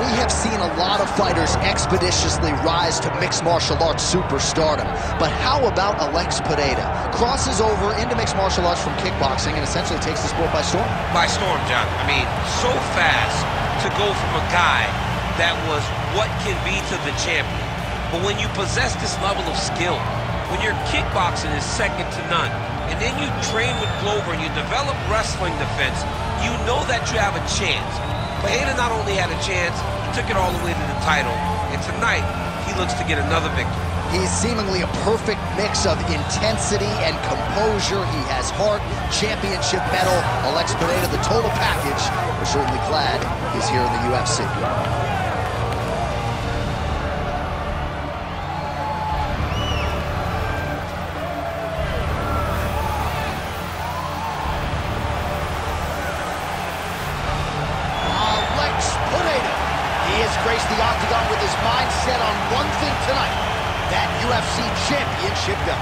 we have seen a lot of fighters expeditiously rise to mixed martial arts superstardom. But how about Alex Pereira? Crosses over into mixed martial arts from kickboxing and essentially takes the sport by storm. By storm, John. I mean, so fast to go from a guy that was what can be to the champion. But when you possess this level of skill, when your kickboxing is second to none, and then you train with Glover and you develop wrestling defense, you know that you have a chance. Pereira not only had a chance, he took it all the way to the title, and tonight he looks to get another victory. He's seemingly a perfect mix of intensity and composure. He has heart, championship medal. Alex Pereira, the total package. We're certainly glad he's here in the UFC. Graced the octagon with his mind set on one thing tonight, that UFC championship belt.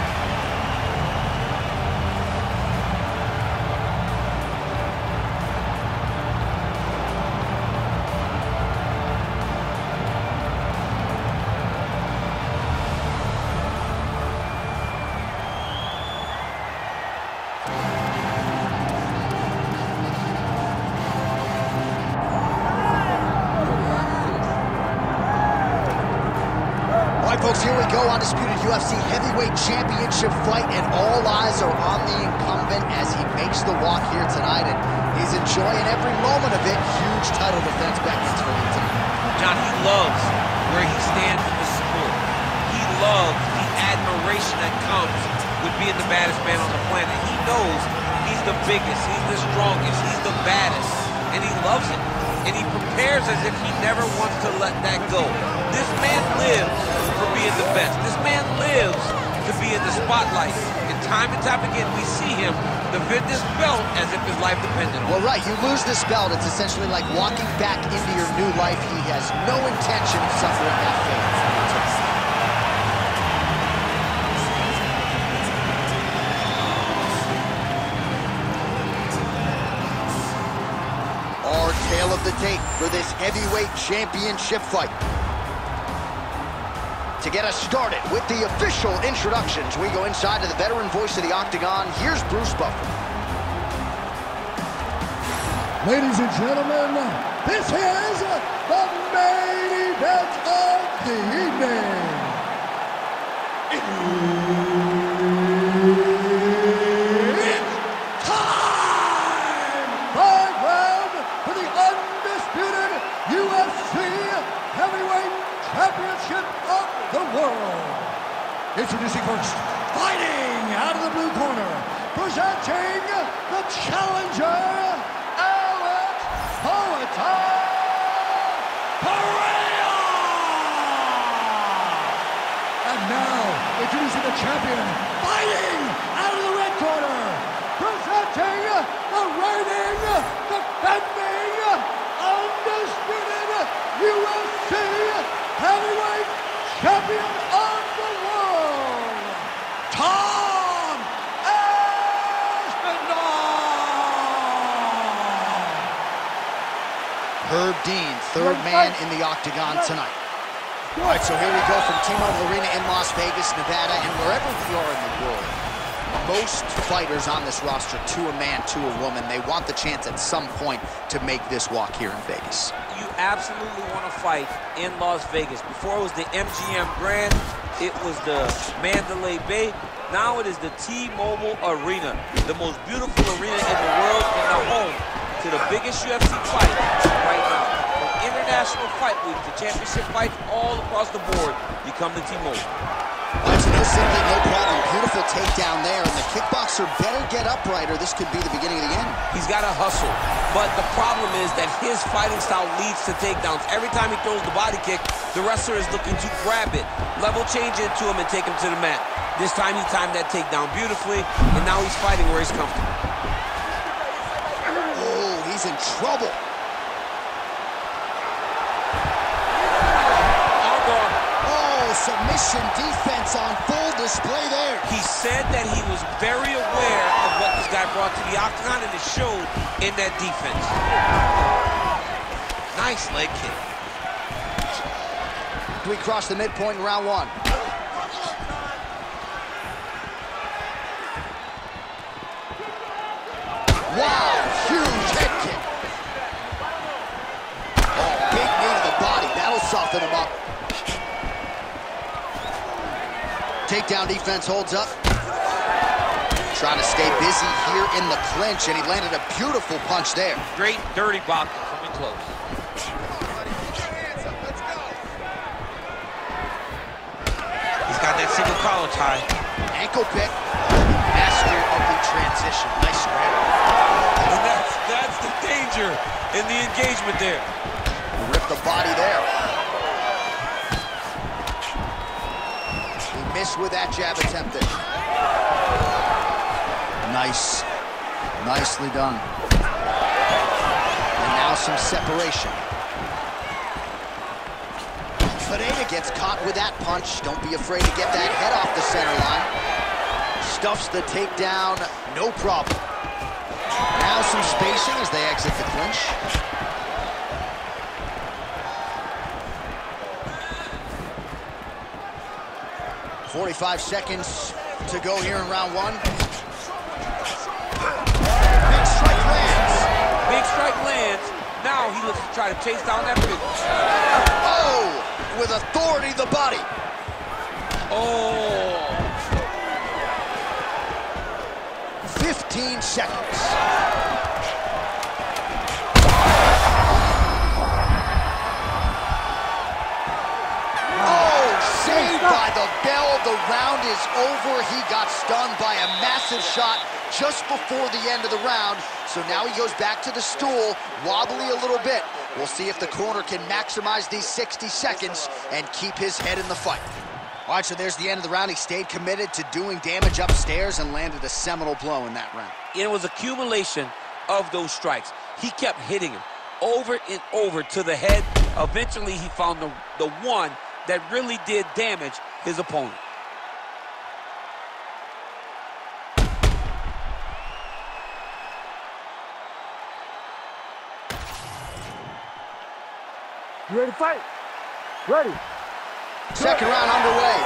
Folks, here we go, undisputed UFC heavyweight championship fight, and all eyes are on the incumbent as he makes the walk here tonight, and he's enjoying every moment of it. Huge title defense back into the ring tonight. John, he loves where he stands in the sport. He loves the admiration that comes with being the baddest man on the planet. He knows he's the biggest, he's the strongest, he's the baddest, and he loves it. And he prepares as if he never wants to let that go. This man lives for being the best. This man lives to be in the spotlight. And time again, we see him defend this belt as if his life depended on it. Well, right, you lose this belt, it's essentially like walking back into your new life. He has no intention of suffering that fate. Tale of the tape for this heavyweight championship fight. To get us started with the official introductions, we go inside to the veteran voice of the octagon. Here's Bruce Buffer. Ladies and gentlemen, this is the main event of the evening. Championship of the world. Introducing first, fighting out of the blue corner, presenting the challenger, Alex Pereira. And now, introducing the champion, fighting out of the red corner, presenting the reigning, defending, undisputed UFC heavyweight champion of the world, Tom Aspinall! Herb Dean, third man in the octagon tonight. All right, so here we go from T-Mobile Arena in Las Vegas, Nevada, and wherever we are in the world. Most fighters on this roster, to a man, to a woman, they want the chance at some point to make this walk here in Vegas. You absolutely want to fight in Las Vegas. Before it was the MGM Grand, it was the Mandalay Bay. Now it is the T-Mobile Arena, the most beautiful arena in the world and the home to the biggest UFC fight right now. From international fight weeks to championship fights all across the board, you come to T-Mobile. That's no simply no problem. Beautiful takedown there, and the kickboxer better get upright or this could be the beginning of the end. He's got to hustle, but the problem is that his fighting style leads to takedowns. Every time he throws the body kick, the wrestler is looking to grab it, level change into him, and take him to the mat. This time he timed that takedown beautifully, and now he's fighting where he's comfortable. Oh, he's in trouble. Submission defense on full display there. He said that he was very aware of what this guy brought to the octagon, and it showed in that defense. Nice leg kick. after we cross the midpoint in round one. Wow, huge head kick. Oh, big knee to the body. That'll soften him up. Takedown defense holds up. Trying to stay busy here in the clinch, and he landed a beautiful punch there. Great dirty boxing coming close. He's got that single collar tie. Ankle pick. Master of the transition. Nice scramble. And that's the danger in the engagement there. Rip the body there. He missed with that jab attempt there. Nice. Nicely done. And now some separation. Pereira gets caught with that punch. Don't be afraid to get that head off the center line. Stuffs the takedown, no problem. Now some spacing as they exit the clinch. .45 seconds to go here in round one. Big strike lands. Big strike lands. Now he looks to try to chase down that finish. Oh, with authority the body. Oh. 15 seconds. Oh, saved by the bell. The round is over. He got stunned by a massive shot just before the end of the round. So now he goes back to the stool, wobbly a little bit. We'll see if the corner can maximize these 60 seconds and keep his head in the fight. All right, so there's the end of the round. He stayed committed to doing damage upstairs and landed a seminal blow in that round. It was accumulation of those strikes. He kept hitting him over and over to the head. Eventually, he found the one that really did damage his opponent. You ready to fight? Ready. Second round underway.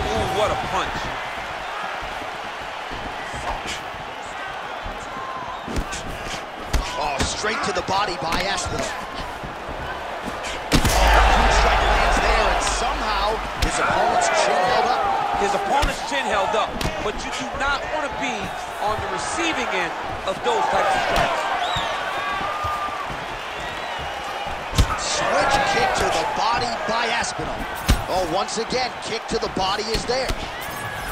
Ooh, what a punch. Oh, straight to the body by Aspinall. Huge strike lands there, and somehow his opponent's chin held up. His opponent's chin held up, but you do not want to be on the receiving end of those types of strikes. Switch kick to the body by Aspinall. Oh, once again, kick to the body is there.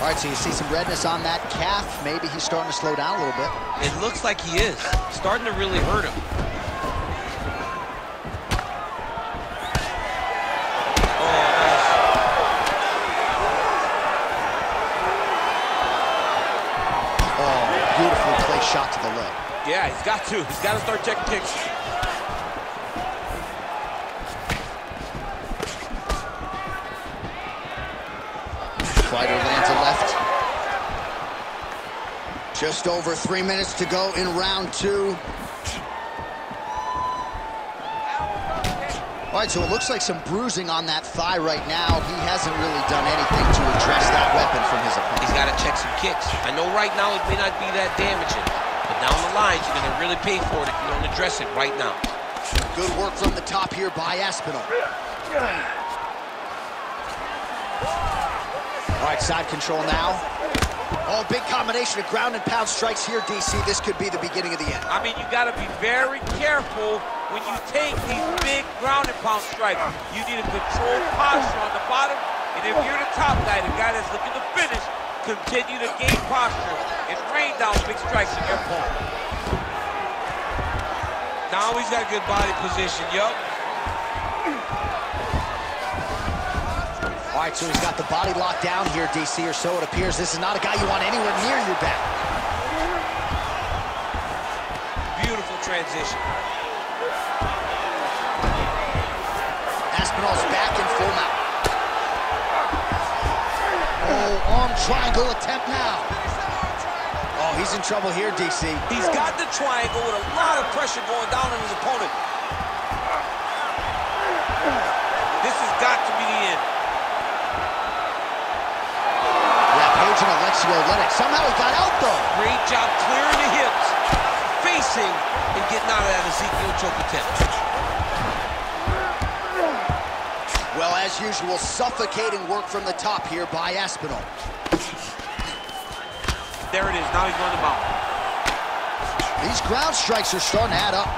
All right, so you see some redness on that calf. Maybe he's starting to slow down a little bit. It looks like he is. Starting to really hurt him. Oh, beautifully placed shot to the leg. Yeah, he's got to. He's got to start checking kicks. Fighter lands a left. Just over 3 minutes to go in round two. All right, so it looks like some bruising on that thigh right now. He hasn't really done anything to address that weapon from his opponent. He's got to check some kicks. I know right now it may not be that damaging, but down the line, you're going to really pay for it if you don't address it right now. Good work from the top here by Aspinall. All right, side control now. Oh, big combination of ground and pound strikes here, DC. This could be the beginning of the end. I mean, you got to be very careful when you take these big ground and pound strikes. You need a controlled posture on the bottom, and if you're the top guy, the guy that's looking to finish, continue to gain posture and rain down big strikes on your opponent. Now he's got good body position, yup. All right, so he's got the body locked down here, DC, or so it appears. This is not a guy you want anywhere near your back. Beautiful transition. Aspinall's back in full mount. Oh, arm triangle attempt now. Oh, he's in trouble here, DC. He's got the triangle with a lot of pressure going down on his opponent. This has got to be the end. Rampaging Alexio Lennox. Somehow he got out, though. Great job clearing the hips, facing, and getting out of that Ezekiel choke attempt. Well, as usual, suffocating work from the top here by Aspinall. There it is. Now he's on the mount. These ground strikes are starting to add up.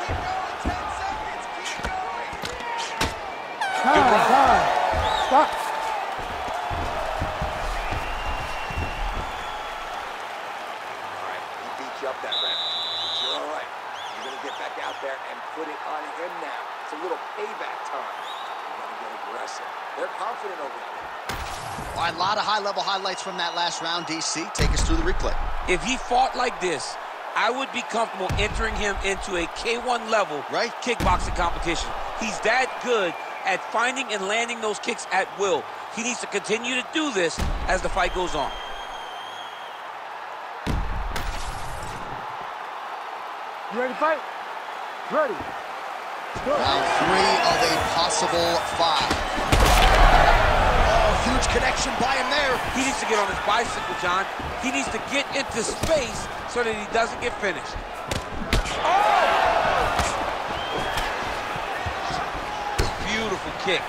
Keep going. 10 seconds. Time. Stop. Up that round. But you're all right. You're going to get back out there and put it on him now. It's a little payback time. You're going to get aggressive. They're confident over there. All right, a lot of high-level highlights from that last round, DC. Take us through the replay. If he fought like this, I would be comfortable entering him into a K1 level kickboxing competition. He's that good at finding and landing those kicks at will. He needs to continue to do this as the fight goes on. You ready to fight? Ready. Round 3 of a possible 5. Oh, huge connection by him there. He needs to get on his bicycle, John. He needs to get into space so that he doesn't get finished. Oh! Beautiful kick.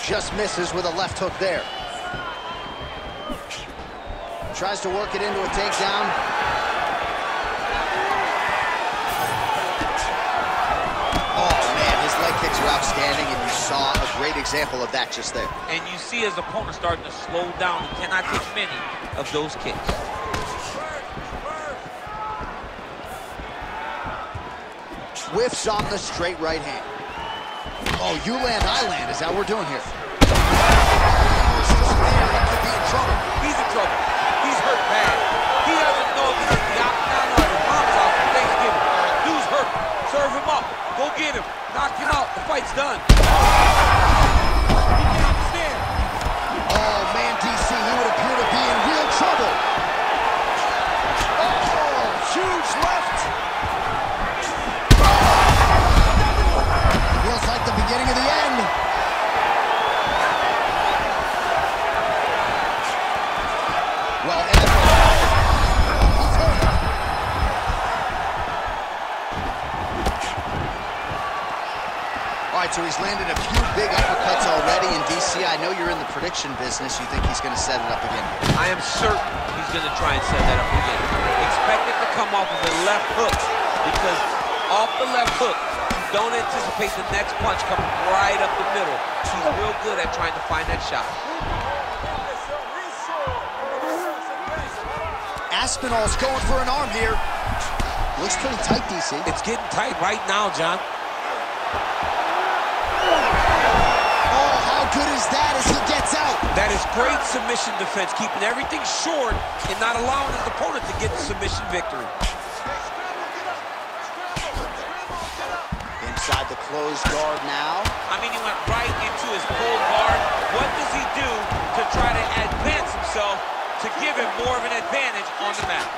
Just misses with a left hook there. Tries to work it into a takedown. Oh, man, his leg kicks are outstanding, and you saw a great example of that just there. And you see his opponent starting to slow down. He cannot take many of those kicks. Whiffs on the straight right hand. Oh, you land, I land. Is that what we're doing here? He could be in trouble. He's in trouble. He's hurt bad. He doesn't know if he's in the octagon or at his mom's house for Thanksgiving. Dude's hurt. Serve him up. Go get him. Knock him out. The fight's done. He can't understand. Oh, man, DC, he would appear to be in real trouble. Oh, huge left. Feels like the beginning of the end. Well, he's hurt. All right, so he's landed a few big uppercuts already. And DC, I know you're in the prediction business. You think he's going to set it up again? I am certain he's going to try and set that up again. Expect it to come off of the left hook, because off the left hook, you don't anticipate the next punch coming right up the middle. He's real good at trying to find that shot. Aspinall's going for an arm here. Looks pretty tight, DC. It's getting tight right now, John. Oh, how good is that as he gets out? That is great submission defense, keeping everything short and not allowing his opponent to get the submission victory. Inside the closed guard now. I mean, he went right into his pulled guard. What does he do to try to advance himself to give him more of an advantage on the mat?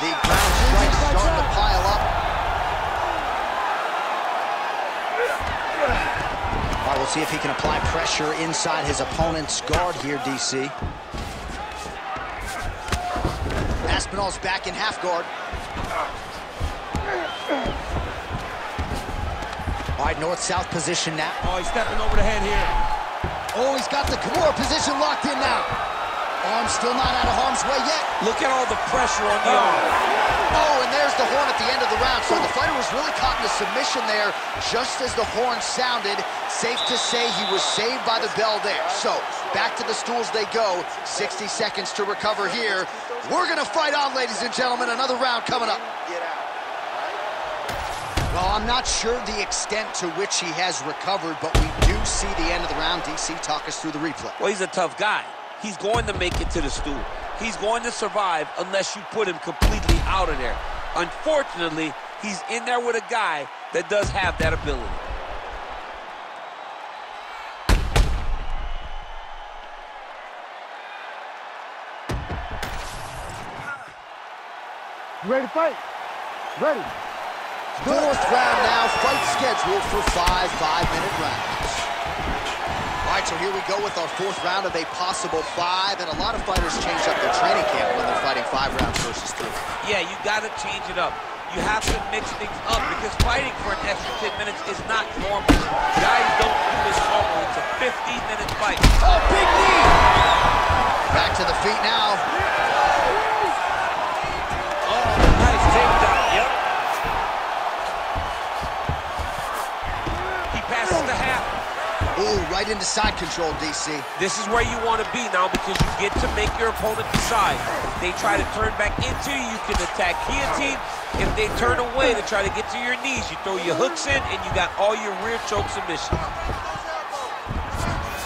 The ground strikes starting to pile up. All right, we'll see if he can apply pressure inside his opponent's guard here, DC. Aspinall's back in half guard. All right, north-south position now. Oh, he's stepping over the head here. Oh, he's got the Kimura position locked in now. Arm still not out of harm's way yet. Look at all the pressure on the arm. Oh, and there's the horn at the end of the round. So the fighter was really caught in the submission there just as the horn sounded. Safe to say he was saved by the bell there. So back to the stools they go. 60 seconds to recover here. We're going to fight on, ladies and gentlemen. Another round coming up. Well, I'm not sure the extent to which he has recovered, but we do see the end of the round. DC, talk us through the replay. Well, he's a tough guy. He's going to make it to the stool. He's going to survive unless you put him completely out of there. Unfortunately, he's in there with a guy that does have that ability. You ready to fight? Ready. Fourth round now, fight scheduled for 5 5-minute rounds. All right, so here we go with our fourth round of a possible 5, and a lot of fighters change up their training camp when they're fighting 5 rounds versus 3. Yeah, you got to change it up. You have to mix things up because fighting for an extra 10 minutes is not normal. Guys don't do this normal. It's a 15-minute fight. Oh, big knee! Back to the feet now. Oh, nice takedown. Yep. He passes the half. Ooh, right into side control, DC. This is where you want to be now because you get to make your opponent decide. They try to turn back into you, you can attack guillotine. If they turn away to try to get to your knees, you throw your hooks in and you got all your rear choke submissions.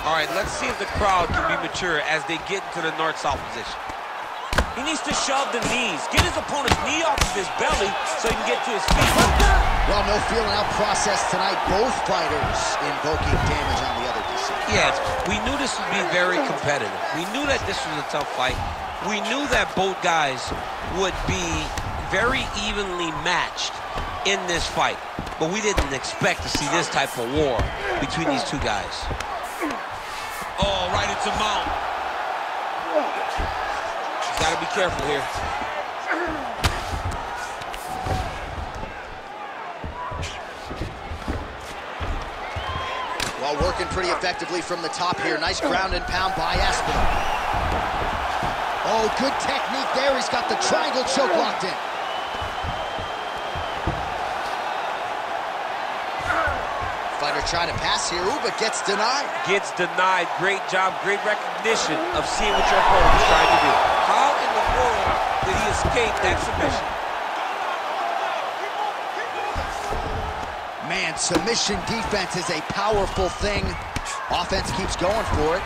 All right, let's see if the crowd can be mature as they get into the north-south position. He needs to shove the knees. Get his opponent's knee off of his belly so he can get to his feet. Well, no feeling out process tonight. Both fighters invoking damage on the other DC. Yes, we knew this would be very competitive. We knew that this was a tough fight. We knew that both guys would be very evenly matched in this fight. But we didn't expect to see this type of war between these two guys. Oh, right into mount. Gotta be careful here. Well, working pretty effectively from the top here. Nice ground and pound by Aspinall. Oh, good technique there. He's got the triangle choke locked in. Fighter trying to pass here, ooh, but gets denied. Gets denied. Great job, great recognition of seeing what your opponent is trying to do. How in the world did he escape that submission? Man, submission defense is a powerful thing. Offense keeps going for it.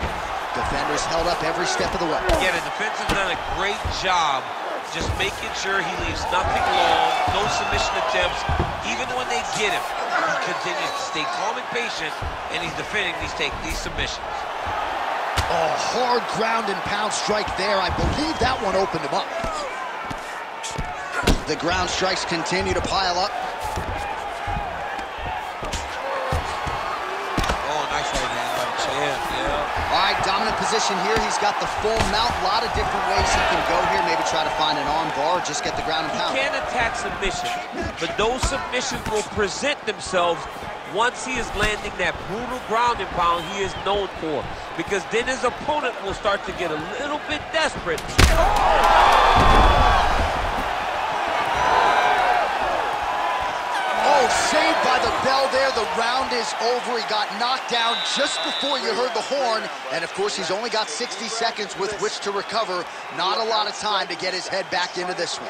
Defenders held up every step of the way. Yeah, the defense has done a great job just making sure he leaves nothing long, no submission attempts. Even when they get him, he continues to stay calm and patient, and he's defending these submissions. Oh, hard ground and pound strike there. I believe that one opened him up. The ground strikes continue to pile up. Oh, nice right hand by the champ, yeah. All right, dominant position here. He's got the full mount. A lot of different ways he can go here. Maybe try to find an arm bar or just get the ground and pound. He can attack submissions, but those submissions will present themselves once he is landing that brutal ground and pound he is known for. Because then his opponent will start to get a little bit desperate. Oh, saved by the bell there. The round is over. He got knocked down just before you heard the horn. And, of course, he's only got 60 seconds with which to recover. Not a lot of time to get his head back into this one.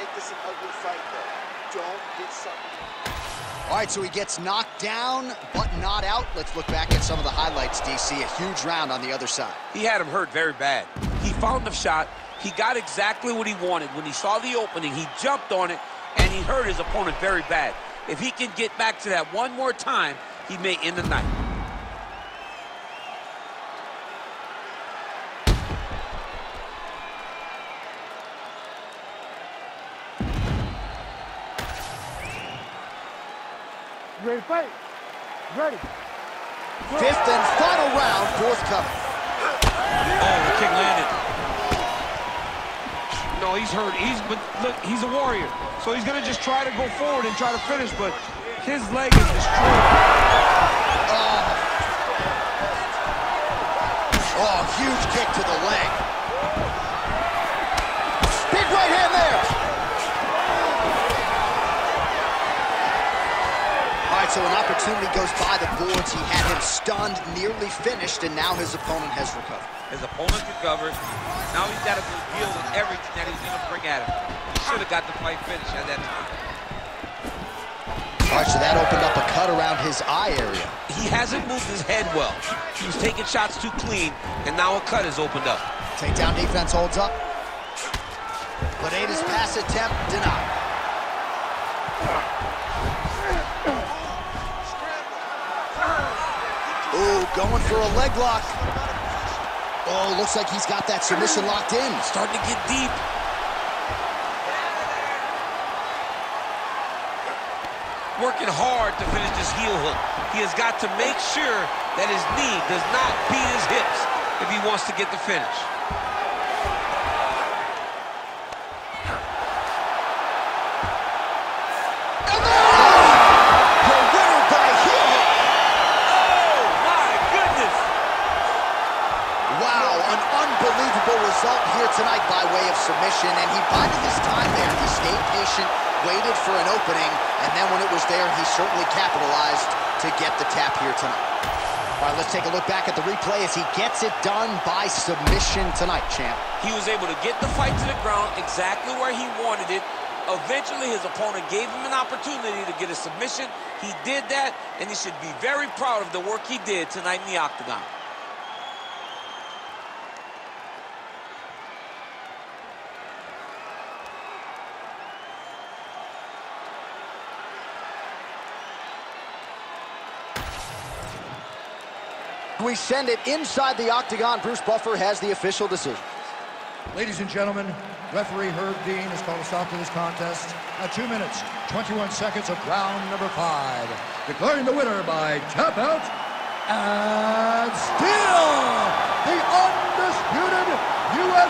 All right, so he gets knocked down, but not out. Let's look back at some of the highlights, DC. A huge round on the other side. He had him hurt very bad. He found the shot. He got exactly what he wanted. When he saw the opening, he jumped on it, and he hurt his opponent very bad. If he can get back to that one more time, he may end the night. You ready to fight? Ready. Fifth and final round, forthcoming. Oh, the kick landed. No, he's hurt. But look, he's a warrior. So he's gonna just try to go forward and try to finish, but his leg is destroyed. Oh, huge kick to the leg. Big right hand there. All right, so an opportunity goes by the boards. He had him stunned, nearly finished, and now his opponent has recovered. His opponent recovered. Now he's got to deal with everything that he's going to bring at him. He should have got the fight finished at that time. All right, so that opened up a cut around his eye area. He hasn't moved his head well. He was taking shots too clean, and now a cut has opened up. Takedown defense holds up. Pereira's pass attempt denied. Ooh, going for a leg lock. Oh, looks like he's got that submission locked in. Starting to get deep. working hard to finish this heel hook. He has got to make sure that his knee does not beat his hips if he wants to get the finish. Unbelievable result here tonight by way of submission, and he bided his time there. He stayed patient, waited for an opening, and then when it was there, he certainly capitalized to get the tap here tonight. All right, let's take a look back at the replay as he gets it done by submission tonight, champ. He was able to get the fight to the ground exactly where he wanted it. Eventually, his opponent gave him an opportunity to get a submission. He did that, and he should be very proud of the work he did tonight in the octagon. We send it inside the octagon. Bruce Buffer has the official decision. Ladies and gentlemen, referee Herb Dean has called a stop to this contest at 2 minutes, 21 seconds of round number 5. Declaring the winner by tap out, and still the undisputed UFC